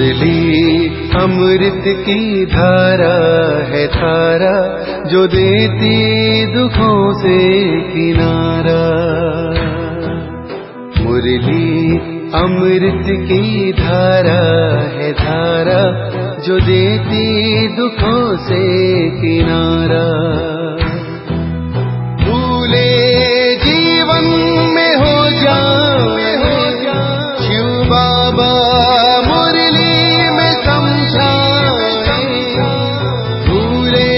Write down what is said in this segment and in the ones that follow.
मुरली अमृत की धारा है धारा, जो देती दुखों से किनारा। मुरली अमृत की धारा है धारा, जो देती दुखों से किनारा। भूले जीवन में हो जाए शिव बाबा मुरली में समझाए। भूले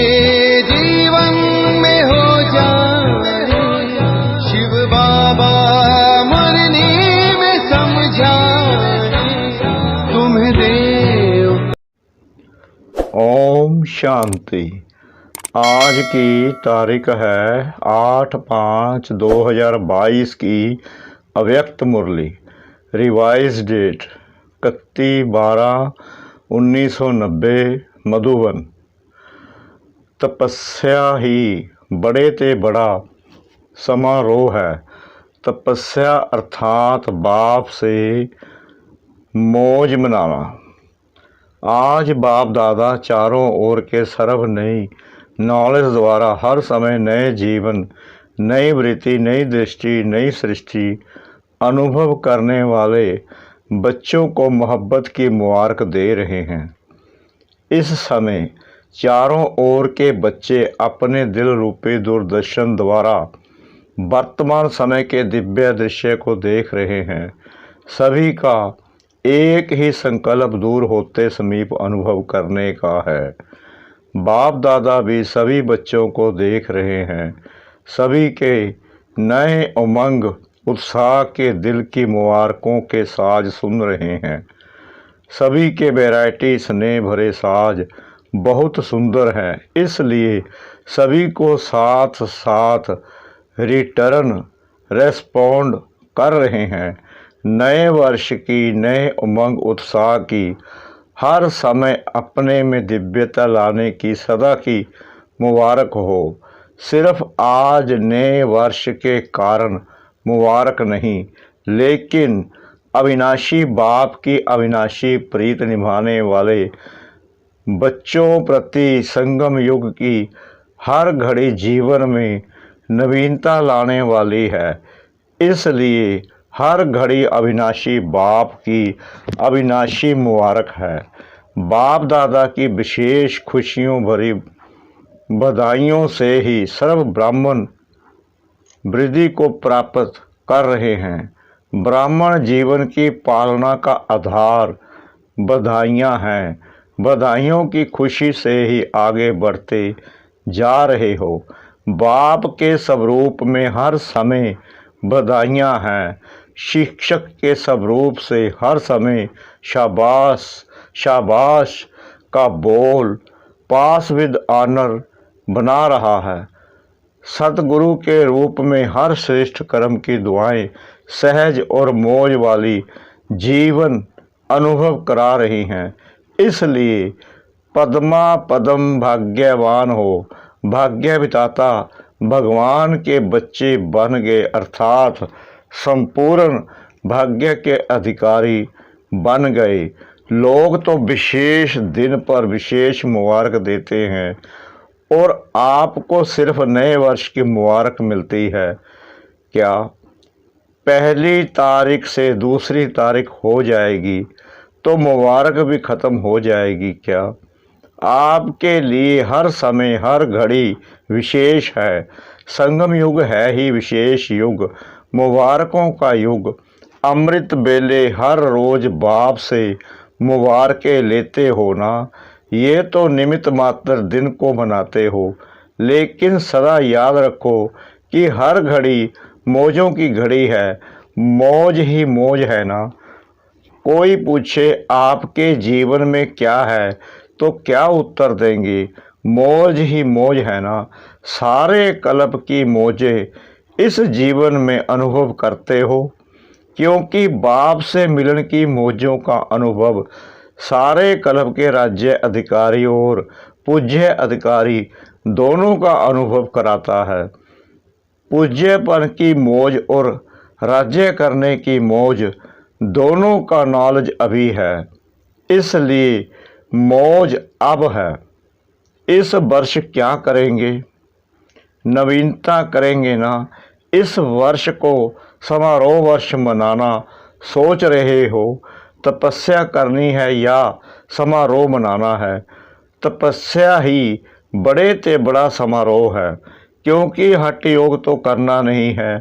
जीवन में हो जाए शिव बाबा मुरली में समझाए। तुम्हें देव। ओम शांति। आज की तारीख है 8/5/2022 की अव्यक्त मुरली। Revise date 31/12/1990 Madhuban. तपस्या ही बड़े ते बड़ा समारोह है। तपस्या अर्थात बाप से मौज मनाना। आज बाप दादा चारों ओर के सर्व नई नॉलेज द्वारा हर समय नए जीवन, नई वृत्ति, नई दृष्टि, नई सृष्टि अनुभव करने वाले बच्चों को मोहब्बत की मुबारक दे रहे हैं। इस समय चारों ओर के बच्चे अपने दिल रूपी दूरदर्शन द्वारा वर्तमान समय के दिव्य दृश्य को देख रहे हैं। सभी का एक ही संकल्प दूर होते समीप अनुभव करने का है। बाप दादा भी सभी बच्चों को देख रहे हैं। सभी के नए उमंग उत्साह के दिल की मुबारकों के साज सुन रहे हैं। सभी के वैरायटी स्नेह भरे साज बहुत सुंदर हैं, इसलिए सभी को साथ साथ रिटर्न रेस्पॉन्ड कर रहे हैं। नए वर्ष की नए उमंग उत्साह की हर समय अपने में दिव्यता लाने की सदा की मुबारक हो। सिर्फ आज नए वर्ष के कारण मुबारक नहीं, लेकिन अविनाशी बाप की अविनाशी प्रीत निभाने वाले बच्चों प्रति संगम युग की हर घड़ी जीवन में नवीनता लाने वाली है। इसलिए हर घड़ी अविनाशी बाप की अविनाशी मुबारक है। बाप दादा की विशेष खुशियों भरी बधाइयों से ही सर्व ब्राह्मण वृद्धि को प्राप्त कर रहे हैं। ब्राह्मण जीवन की पालना का आधार बधाइयाँ हैं। बधाइयों की खुशी से ही आगे बढ़ते जा रहे हो। बाप के स्वरूप में हर समय बधाइयाँ हैं। शिक्षक के स्वरूप से हर समय शाबाश शाबाश का बोल पास विद ऑनर बना रहा है। सतगुरु के रूप में हर श्रेष्ठ कर्म की दुआएं सहज और मौज वाली जीवन अनुभव करा रही हैं। इसलिए पद्मा पदम भाग्यवान हो। भाग्य विधाता भगवान के बच्चे बन गए, अर्थात संपूर्ण भाग्य के अधिकारी बन गए। लोग तो विशेष दिन पर विशेष मुबारक देते हैं और आपको सिर्फ नए वर्ष की मुबारक मिलती है। क्या पहली तारीख से दूसरी तारीख हो जाएगी तो मुबारक भी ख़त्म हो जाएगी क्या? आपके लिए हर समय हर घड़ी विशेष है। संगम युग है ही विशेष युग, मुबारकों का युग। अमृत बेले हर रोज बाप से मुबारकें लेते हो ना। ये तो निमित्त मात्र दिन को मनाते हो, लेकिन सदा याद रखो कि हर घड़ी मौजों की घड़ी है। मौज ही मौज है ना। कोई पूछे आपके जीवन में क्या है तो क्या उत्तर देंगे? मौज ही मौज है ना। सारे कल्प की मौजें इस जीवन में अनुभव करते हो, क्योंकि बाप से मिलन की मौजों का अनुभव सारे कल्प के राज्य अधिकारी और पूज्य अधिकारी दोनों का अनुभव कराता है। पूज्यपन की मौज और राज्य करने की मौज दोनों का नॉलेज अभी है। इसलिए मौज अब है। इस वर्ष क्या करेंगे? नवीनता करेंगे ना। इस वर्ष को समारोह वर्ष मनाना सोच रहे हो? तपस्या करनी है या समारोह मनाना है? तपस्या ही बड़े ते बड़ा समारोह है, क्योंकि हठ योग तो करना नहीं है।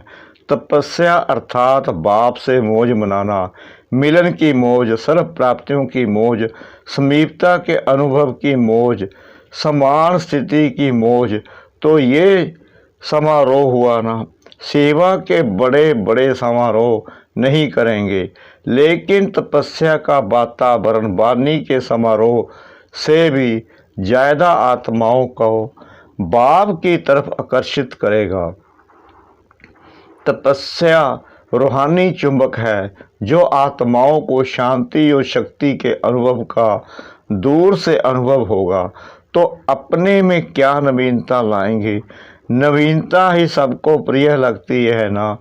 तपस्या अर्थात बाप से मौज मनाना, मिलन की मौज, सर्व प्राप्तियों की मौज, समीपता के अनुभव की मौज, समान स्थिति की मौज, तो ये समारोह हुआ ना। सेवा के बड़े बड़े समारोह नहीं करेंगे, लेकिन तपस्या का वातावरण वाणी के समारोह से भी ज़्यादा आत्माओं को बाप की तरफ आकर्षित करेगा। तपस्या रूहानी चुंबक है जो आत्माओं को शांति और शक्ति के अनुभव का दूर से अनुभव होगा। तो अपने में क्या नवीनता लाएंगे? नवीनता ही सबको प्रिय लगती है ना।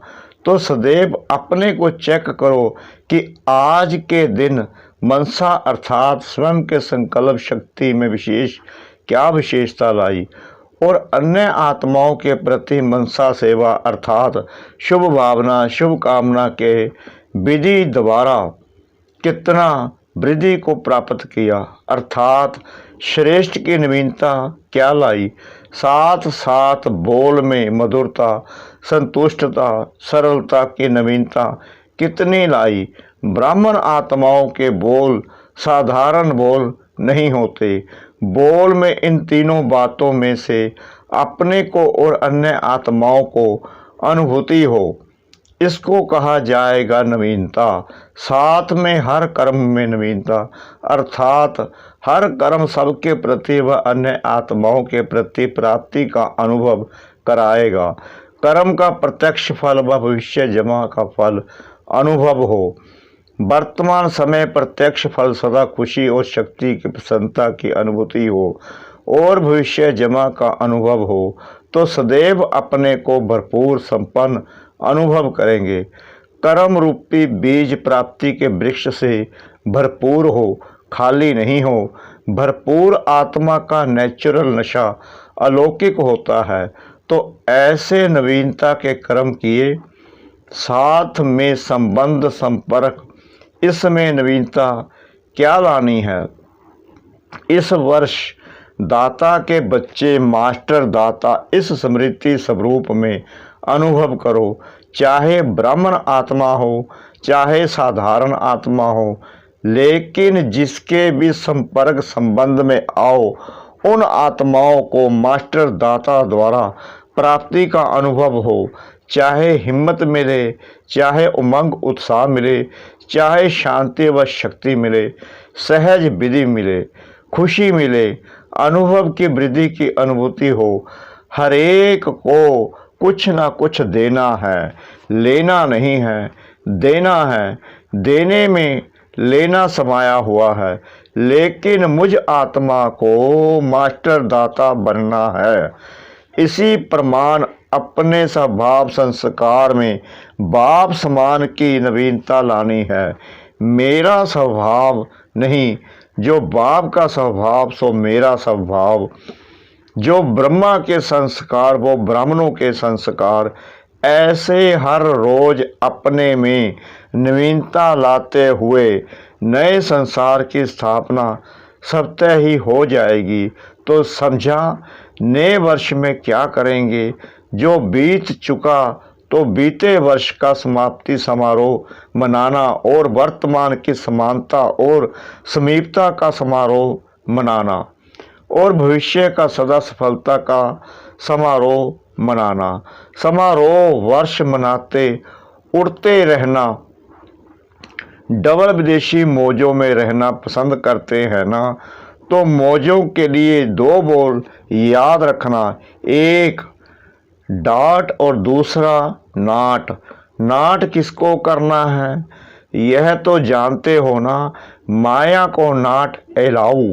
तो सदैव अपने को चेक करो कि आज के दिन मनसा अर्थात स्वयं के संकल्प शक्ति में क्या विशेषता लाई, और अन्य आत्माओं के प्रति मनसा सेवा अर्थात शुभ भावना शुभ कामना के विधि द्वारा कितना वृद्धि को प्राप्त किया, अर्थात श्रेष्ठ की नवीनता क्या लाई। साथ साथ बोल में मधुरता, संतुष्टता, सरलता की नवीनता कितनी लाई। ब्राह्मण आत्माओं के बोल साधारण बोल नहीं होते। बोल में इन तीनों बातों में से अपने को और अन्य आत्माओं को अनुभूति हो, इसको कहा जाएगा नवीनता। साथ में हर कर्म में नवीनता, अर्थात हर कर्म सबके प्रति व अन्य आत्माओं के प्रति प्राप्ति का अनुभव कराएगा। कर्म का प्रत्यक्ष फल व भविष्य जमा का फल अनुभव हो। वर्तमान समय प्रत्यक्ष फल सदा खुशी और शक्ति की प्रसन्नता की अनुभूति हो, और भविष्य जमा का अनुभव हो, तो सदैव अपने को भरपूर संपन्न अनुभव करेंगे। कर्म रूपी बीज प्राप्ति के वृक्ष से भरपूर हो, खाली नहीं हो। भरपूर आत्मा का नेचुरल नशा अलौकिक होता है। तो ऐसे नवीनता के कर्म किए, साथ में संबंध संपर्क, इसमें नवीनता क्या लानी है। इस वर्ष दाता के बच्चे मास्टर दाता इस स्मृति स्वरूप में अनुभव करो। चाहे ब्राह्मण आत्मा हो, चाहे साधारण आत्मा हो, लेकिन जिसके भी संपर्क संबंध में आओ, उन आत्माओं को मास्टर दाता द्वारा प्राप्ति का अनुभव हो। चाहे हिम्मत मिले, चाहे उमंग उत्साह मिले, चाहे शांति व शक्ति मिले, सहज विधि मिले, खुशी मिले, अनुभव की वृद्धि की अनुभूति हो। हर एक को कुछ ना कुछ देना है, लेना नहीं है, देना है। देने में लेना समाया हुआ है, लेकिन मुझ आत्मा को मास्टर दाता बनना है। इसी प्रमाण अपने स्वभाव संस्कार में बाप समान की नवीनता लानी है। मेरा स्वभाव नहीं, जो बाप का स्वभाव सो मेरा स्वभाव। जो ब्रह्मा के संस्कार वो ब्राह्मणों के संस्कार। ऐसे हर रोज अपने में नवीनता लाते हुए नए संसार की स्थापना स्वतः ही हो जाएगी। तो समझा, नए वर्ष में क्या करेंगे। जो बीत चुका तो बीते वर्ष का समाप्ति समारोह मनाना, और वर्तमान की समानता और समीपता का समारोह मनाना, और भविष्य का सदा सफलता का समारोह मनाना। समारोह वर्ष मनाते उड़ते रहना, डबल विदेशी मौजों में रहना पसंद करते हैं ना। तो मौजों के लिए दो बोल याद रखना, एक डाट और दूसरा नाट। नाट किसको करना है यह तो जानते हो ना। माया को नाट अलाउ,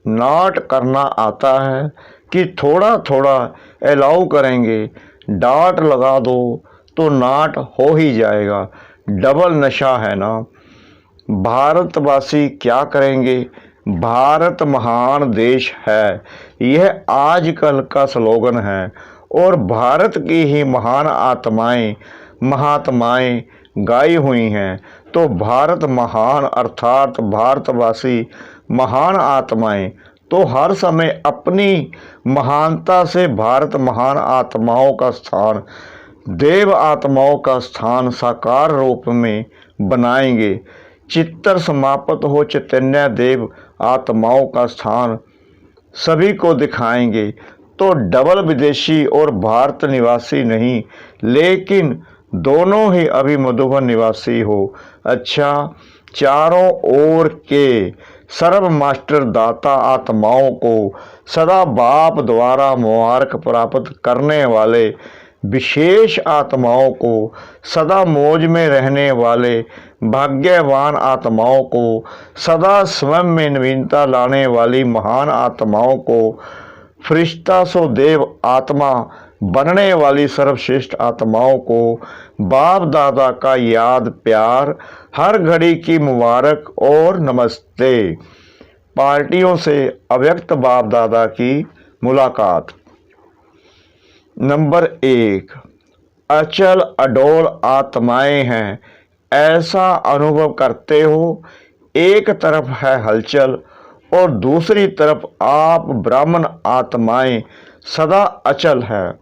नाट करना आता है कि थोड़ा थोड़ा अलाउ करेंगे। डाट लगा दो तो नाट हो ही जाएगा। डबल नशा है ना। भारतवासी क्या करेंगे? भारत महान देश है, यह आजकल का स्लोगन है और भारत की ही महान आत्माएं महात्माएं गाई हुई हैं। तो भारत महान अर्थात भारतवासी महान आत्माएं तो हर समय अपनी महानता से भारत महान आत्माओं का स्थान, देव आत्माओं का स्थान साकार रूप में बनाएंगे। चित्तर समाप्त हो चैतन्य देव आत्माओं का स्थान सभी को दिखाएंगे। तो डबल विदेशी और भारत निवासी नहीं, लेकिन दोनों ही अभी मधुबन निवासी हो। अच्छा, चारों ओर के सर्व मास्टर दाता आत्माओं को सदा बाप द्वारा मुबारक प्राप्त करने वाले विशेष आत्माओं को, सदा मौज में रहने वाले भाग्यवान आत्माओं को, सदा स्वयं में नवीनता लाने वाली महान आत्माओं को, फरिश्ता सो देव आत्मा बनने वाली सर्वश्रेष्ठ आत्माओं को बाप दादा का याद प्यार, हर घड़ी की मुबारक और नमस्ते। पार्टियों से अव्यक्त बाप दादा की मुलाकात। नंबर 1, अचल अडोल आत्माएं हैं, ऐसा अनुभव करते हो। एक तरफ है हलचल और दूसरी तरफ आप ब्राह्मण आत्माएं सदा अचल है।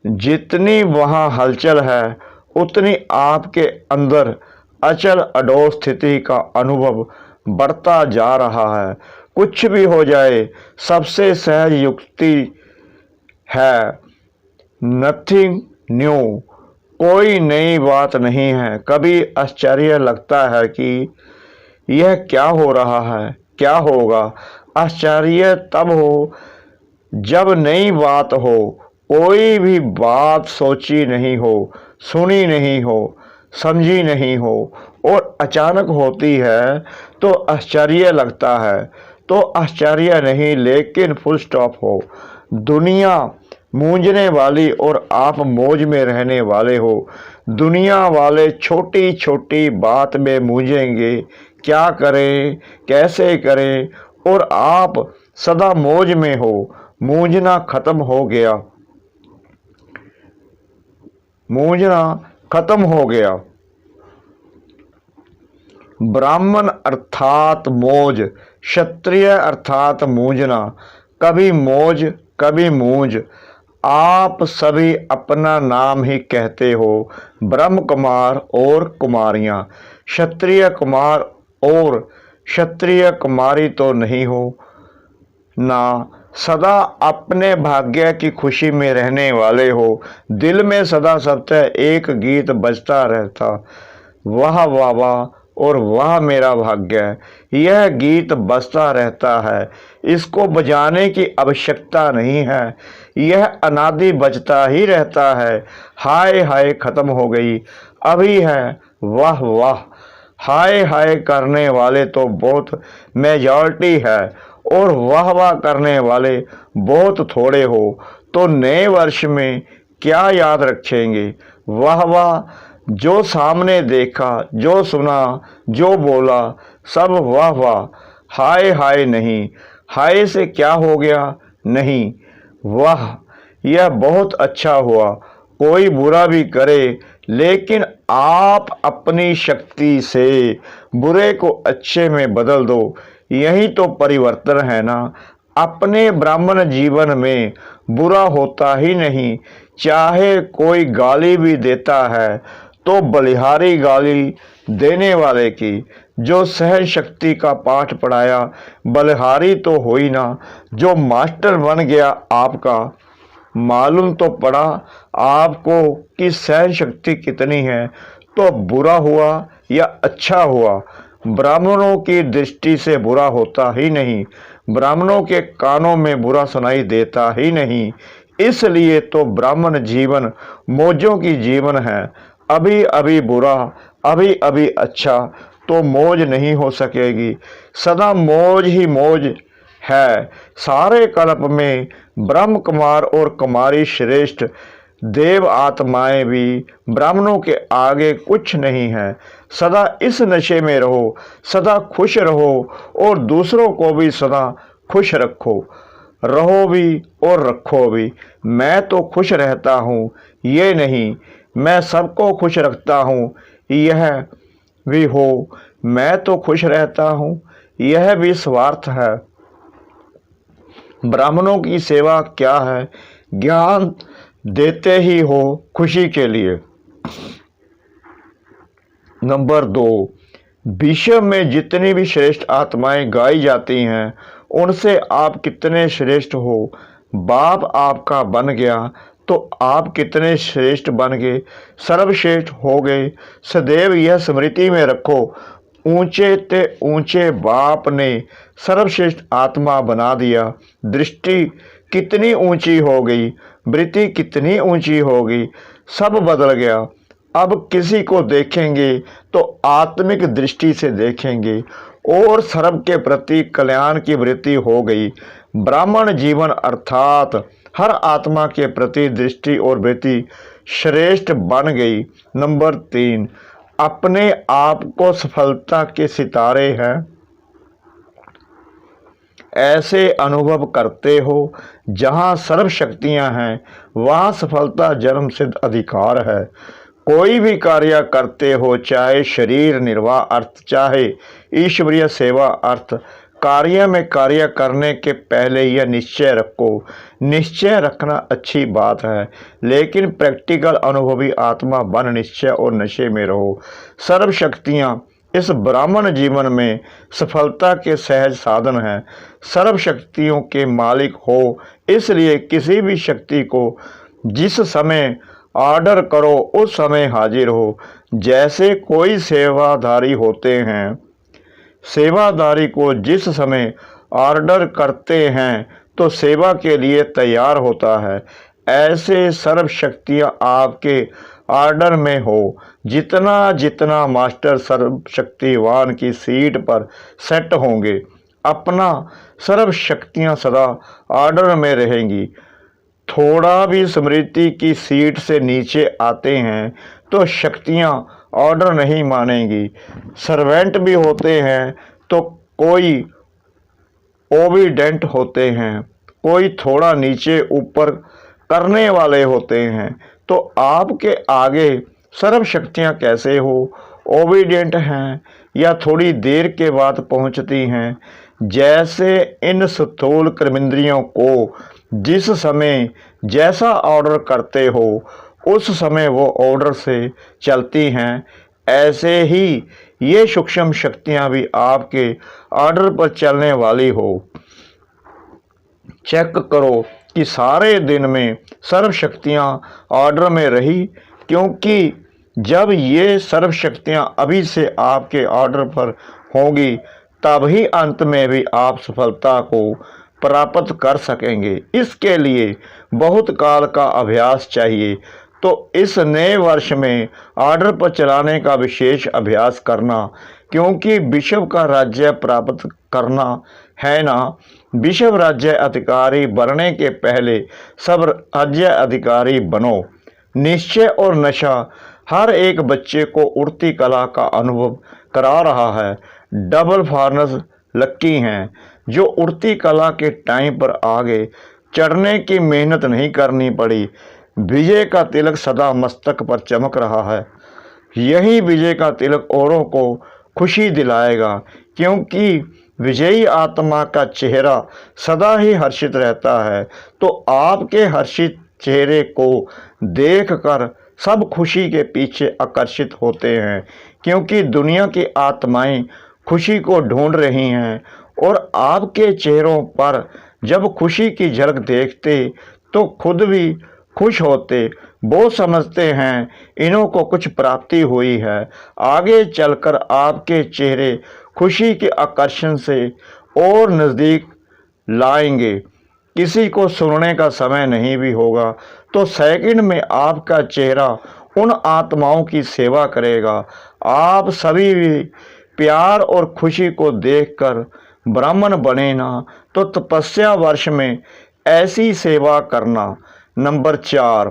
जितनी वहाँ हलचल है उतनी आपके अंदर अचल अडोल स्थिति का अनुभव बढ़ता जा रहा है। कुछ भी हो जाए, सबसे सहज युक्ति है नथिंग न्यू, कोई नई बात नहीं है। कभी आश्चर्य लगता है कि यह क्या हो रहा है, क्या होगा। आश्चर्य तब हो जब नई बात हो, कोई भी बात सोची नहीं हो, सुनी नहीं हो, समझी नहीं हो और अचानक होती है तो आश्चर्य लगता है। तो आश्चर्य नहीं, लेकिन फुल स्टॉप हो। दुनिया मूंझने वाली और आप मौज में रहने वाले हो। दुनिया वाले छोटी छोटी बात में मूंझेंगे, क्या करें, कैसे करें, और आप सदा मौज में हो। मूंझना खत्म हो गया, मूंझना खत्म हो गया। ब्राह्मण अर्थात मौज, क्षत्रिय अर्थात मूंझना। कभी मौज कभी मूंझ। आप सभी अपना नाम ही कहते हो, ब्रह्म कुमार और कुमारियां। क्षत्रिय कुमार और क्षत्रिय कुमारी तो नहीं हो ना। सदा अपने भाग्य की खुशी में रहने वाले हो। दिल में सदा सबसे एक गीत बजता रहता, वाह वाह वाह और वाह मेरा भाग्य है। यह गीत बजता रहता है, इसको बजाने की आवश्यकता नहीं है, यह अनादि बजता ही रहता है। हाय हाय खत्म हो गई, अभी है वाह वाह। हाय हाय करने वाले तो बहुत मेजॉरिटी है और वाह वाह करने वाले बहुत थोड़े हो। तो नए वर्ष में क्या याद रखेंगे? वाह वाह, जो सामने देखा, जो सुना, जो बोला, सब वाह वाह। हाय हाय नहीं, हाय से क्या हो गया? नहीं, वाह यह बहुत अच्छा हुआ। कोई बुरा भी करे, लेकिन आप अपनी शक्ति से बुरे को अच्छे में बदल दो। यही तो परिवर्तन है ना। अपने ब्राह्मण जीवन में बुरा होता ही नहीं। चाहे कोई गाली भी देता है तो बलिहारी गाली देने वाले की। जो सहन शक्ति का पाठ पढ़ाया बलिहारी तो हुई ना। जो मास्टर बन गया आपका, मालूम तो पड़ा आपको कि सहन शक्ति कितनी है। तो बुरा हुआ या अच्छा हुआ, ब्राह्मणों की दृष्टि से बुरा होता ही नहीं। ब्राह्मणों के कानों में बुरा सुनाई देता ही नहीं। इसलिए तो ब्राह्मण जीवन मौजों की जीवन है। अभी अभी बुरा, अभी अभी अच्छा, तो मौज नहीं हो सकेगी। सदा मौज ही मौज है। सारे कल्प में ब्रह्म कुमार और कुमारी श्रेष्ठ देव आत्माएं भी ब्राह्मणों के आगे कुछ नहीं है। सदा इस नशे में रहो, सदा खुश रहो और दूसरों को भी सदा खुश रखो, रहो भी और रखो भी। मैं तो खुश रहता हूँ ये नहीं, मैं सबको खुश रखता हूँ यह भी हो। मैं तो खुश रहता हूँ यह भी स्वार्थ है। ब्राह्मणों की सेवा क्या है? ज्ञान देते ही हो खुशी के लिए। नंबर 2, विश्व में जितनी भी श्रेष्ठ आत्माएं गाई जाती हैं उनसे आप कितने श्रेष्ठ हो। बाप आपका बन गया तो आप कितने श्रेष्ठ बन गए, सर्वश्रेष्ठ हो गए। सदैव यह स्मृति में रखो, ऊंचे ते ऊंचे बाप ने सर्वश्रेष्ठ आत्मा बना दिया। दृष्टि कितनी ऊंची हो गई, वृत्ति कितनी ऊंची हो गई, सब बदल गया। अब किसी को देखेंगे तो आत्मिक दृष्टि से देखेंगे और सर्व के प्रति कल्याण की वृत्ति हो गई। ब्राह्मण जीवन अर्थात हर आत्मा के प्रति दृष्टि और वृत्ति श्रेष्ठ बन गई। नंबर 3, अपने आप को सफलता के सितारे हैं ऐसे अनुभव करते हो। जहाँ सर्व शक्तियाँ हैं वहाँ सफलता जन्म सिद्ध अधिकार है। कोई भी कार्य करते हो, चाहे शरीर निर्वाह अर्थ, चाहे ईश्वरीय सेवा अर्थ, कार्य में कार्य करने के पहले यह निश्चय रखो। निश्चय रखना अच्छी बात है, लेकिन प्रैक्टिकल अनुभवी आत्मा बन निश्चय और नशे में रहो। सर्व शक्तियाँ इस ब्राह्मण जीवन में सफलता के सहज साधन हैं। सर्व शक्तियों के मालिक हो, इसलिए किसी भी शक्ति को जिस समय ऑर्डर करो उस समय हाजिर हो। जैसे कोई सेवाधारी होते हैं, सेवादारी को जिस समय ऑर्डर करते हैं तो सेवा के लिए तैयार होता है। ऐसे सर्व शक्तियाँ आपके ऑर्डर में हो। जितना जितना मास्टर सर्वशक्तिवान की सीट पर सेट होंगे, अपना सर्व शक्तियाँ सदा ऑर्डर में रहेंगी। थोड़ा भी स्मृति की सीट से नीचे आते हैं तो शक्तियाँ ऑर्डर नहीं मानेंगी। सर्वेंट भी होते हैं तो कोई ओबीडेंट होते हैं, कोई थोड़ा नीचे ऊपर करने वाले होते हैं। तो आपके आगे सर्व शक्तियाँ कैसे हो? ओबीडियंट हैं या थोड़ी देर के बाद पहुँचती हैं? जैसे इन स्थूल कर्मेंद्रियों को जिस समय जैसा ऑर्डर करते हो उस समय वो ऑर्डर से चलती हैं, ऐसे ही ये सूक्ष्म शक्तियाँ भी आपके ऑर्डर पर चलने वाली हो। चेक करो कि सारे दिन में सर्व शक्तियाँ ऑर्डर में रही, क्योंकि जब ये सर्व शक्तियाँ अभी से आपके ऑर्डर पर होंगी तभी अंत में भी आप सफलता को प्राप्त कर सकेंगे। इसके लिए बहुत काल का अभ्यास चाहिए। तो इस नए वर्ष में ऑर्डर पर चलाने का विशेष अभ्यास करना, क्योंकि विश्व का राज्य प्राप्त करना है ना। विश्व राज्य अधिकारी बनने के पहले सब राज्य अधिकारी बनो। निश्चय और नशा हर एक बच्चे को उड़ती कला का अनुभव करा रहा है। डबल फार्नस लक्की हैं जो उड़ती कला के टाइम पर आगे चढ़ने की मेहनत नहीं करनी पड़ी। विजय का तिलक सदा मस्तक पर चमक रहा है। यही विजय का तिलक औरों को खुशी दिलाएगा, क्योंकि विजयी आत्मा का चेहरा सदा ही हर्षित रहता है। तो आपके हर्षित चेहरे को देखकर सब खुशी के पीछे आकर्षित होते हैं, क्योंकि दुनिया की आत्माएं खुशी को ढूंढ रही हैं। और आपके चेहरों पर जब खुशी की झलक देखते तो खुद भी खुश होते। वो समझते हैं इन्हों को कुछ प्राप्ति हुई है। आगे चलकर आपके चेहरे खुशी के आकर्षण से और नज़दीक लाएंगे। किसी को सुनने का समय नहीं भी होगा तो सेकंड में आपका चेहरा उन आत्माओं की सेवा करेगा। आप सभी भी प्यार और खुशी को देखकर ब्राह्मण बने ना, तो तपस्या वर्ष में ऐसी सेवा करना। नंबर 4,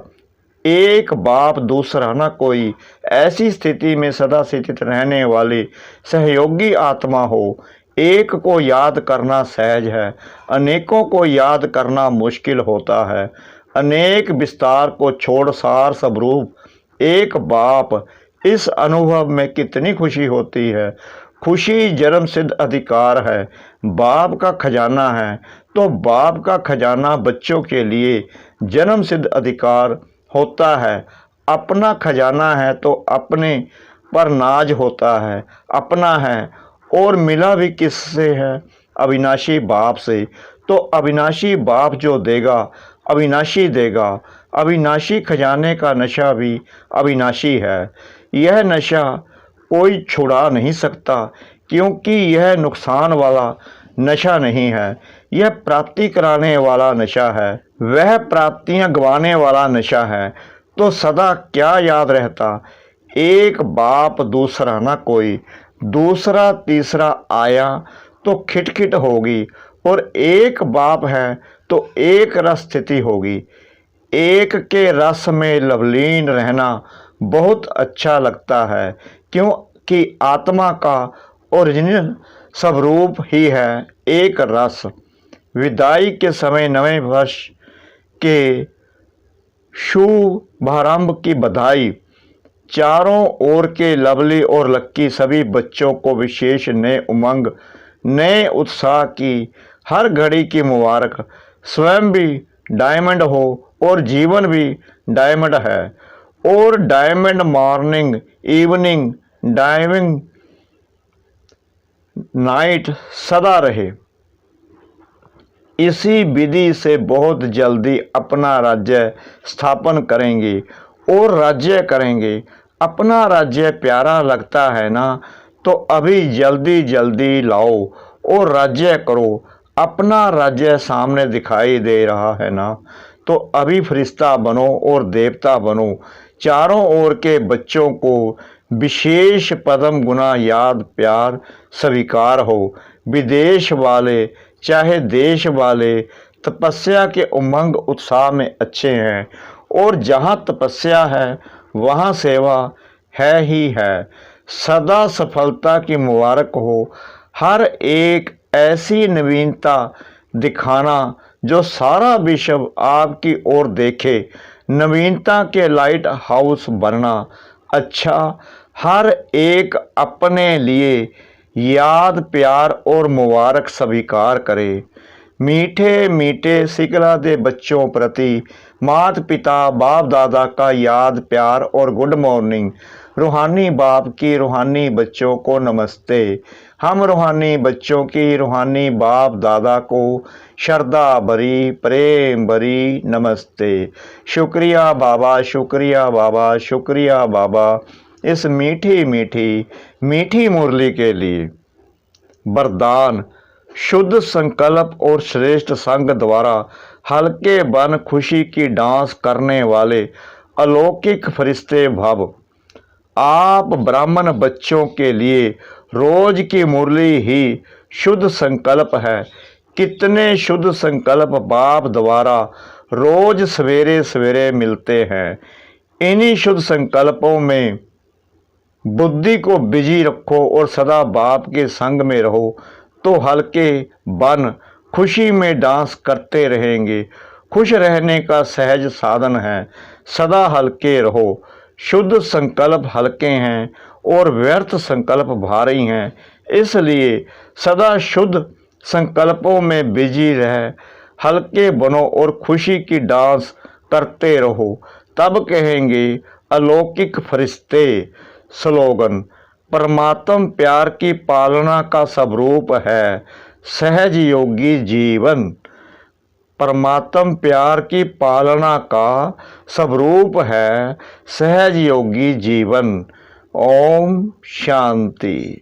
एक बाप दूसरा न कोई, ऐसी स्थिति में सदा स्थित रहने वाली सहयोगी आत्मा हो। एक को याद करना सहज है, अनेकों को याद करना मुश्किल होता है। अनेक विस्तार को छोड़ सार स्वरूप एक बाप, इस अनुभव में कितनी खुशी होती है। खुशी जन्म सिद्ध अधिकार है, बाप का खजाना है। तो बाप का खजाना बच्चों के लिए जन्म सिद्ध अधिकार होता है। अपना खजाना है तो अपने पर नाज होता है, अपना है और मिला भी किससे है? अविनाशी बाप से। तो अविनाशी बाप जो देगा अविनाशी देगा। अविनाशी खजाने का नशा भी अविनाशी है। यह नशा कोई छुड़ा नहीं सकता, क्योंकि यह नुकसान वाला नशा नहीं है, यह प्राप्ति कराने वाला नशा है। वह प्राप्तियां गंवाने वाला नशा है। तो सदा क्या याद रहता? एक बाप दूसरा ना कोई, दूसरा तीसरा आया तो खिटखिट होगी। और एक बाप है तो एक रस स्थिति होगी। एक के रस में लवलीन रहना बहुत अच्छा लगता है, क्योंकि आत्मा का ओरिजिनल स्वरूप ही है एक रस। विदाई के समय नवे वर्ष के शुभारंभ की बधाई। चारों ओर के लवली और लक्की सभी बच्चों को विशेष नए उमंग, नए उत्साह की हर घड़ी की मुबारक। स्वयं भी डायमंड हो और जीवन भी डायमंड है। और diamond morning evening diamond night सदा रहे। इसी विधि से बहुत जल्दी अपना राज्य स्थापन करेंगे और राज्य करेंगे। अपना राज्य प्यारा लगता है ना, तो अभी जल्दी जल्दी लाओ और राज्य करो। अपना राज्य सामने दिखाई दे रहा है ना, तो अभी फरिश्ता बनो और देवता बनो। चारों ओर के बच्चों को विशेष पदम गुना याद प्यार स्वीकार हो। विदेश वाले चाहे देश वाले तपस्या के उमंग उत्साह में अच्छे हैं, और जहाँ तपस्या है वहाँ सेवा है ही है। सदा सफलता की मुबारक हो। हर एक ऐसी नवीनता दिखाना जो सारा विश्व आपकी ओर देखे। नवीनता के लाइट हाउस बनना। अच्छा, हर एक अपने लिए याद प्यार और मुबारक स्वीकार करे। मीठे मीठे सिकला दे बच्चों प्रति माता पिता बाप दादा का याद प्यार और गुड मॉर्निंग। रूहानी बाप की रूहानी बच्चों को नमस्ते। हम रूहानी बच्चों की रूहानी बाप दादा को श्रद्धा भरी प्रेम भरी नमस्ते। शुक्रिया बाबा, शुक्रिया बाबा, शुक्रिया बाबा, इस मीठी मीठी मीठी मुरली के लिए। वरदान। शुद्ध संकल्प और श्रेष्ठ संग द्वारा हल्के बन खुशी की डांस करने वाले अलौकिक फरिश्ते भव। आप ब्राह्मण बच्चों के लिए रोज की मुरली ही शुद्ध संकल्प है। कितने शुद्ध संकल्प बाप द्वारा रोज सवेरे सवेरे मिलते हैं। इन्हीं शुद्ध संकल्पों में बुद्धि को बिजी रखो और सदा बाप के संग में रहो, तो हल्के बन खुशी में डांस करते रहेंगे। खुश रहने का सहज साधन है, सदा हल्के रहो। शुद्ध संकल्प हल्के हैं और व्यर्थ संकल्प भारी हैं, इसलिए सदा शुद्ध संकल्पों में बिजी रह हल्के बनो और खुशी की डांस करते रहो, तब कहेंगे अलौकिक फरिश्ते। स्लोगन। परमात्म प्यार की पालना का स्वरूप है सहज योगी जीवन। परमात्म प्यार की पालना का स्वरूप है सहज योगी जीवन। ओम शांति।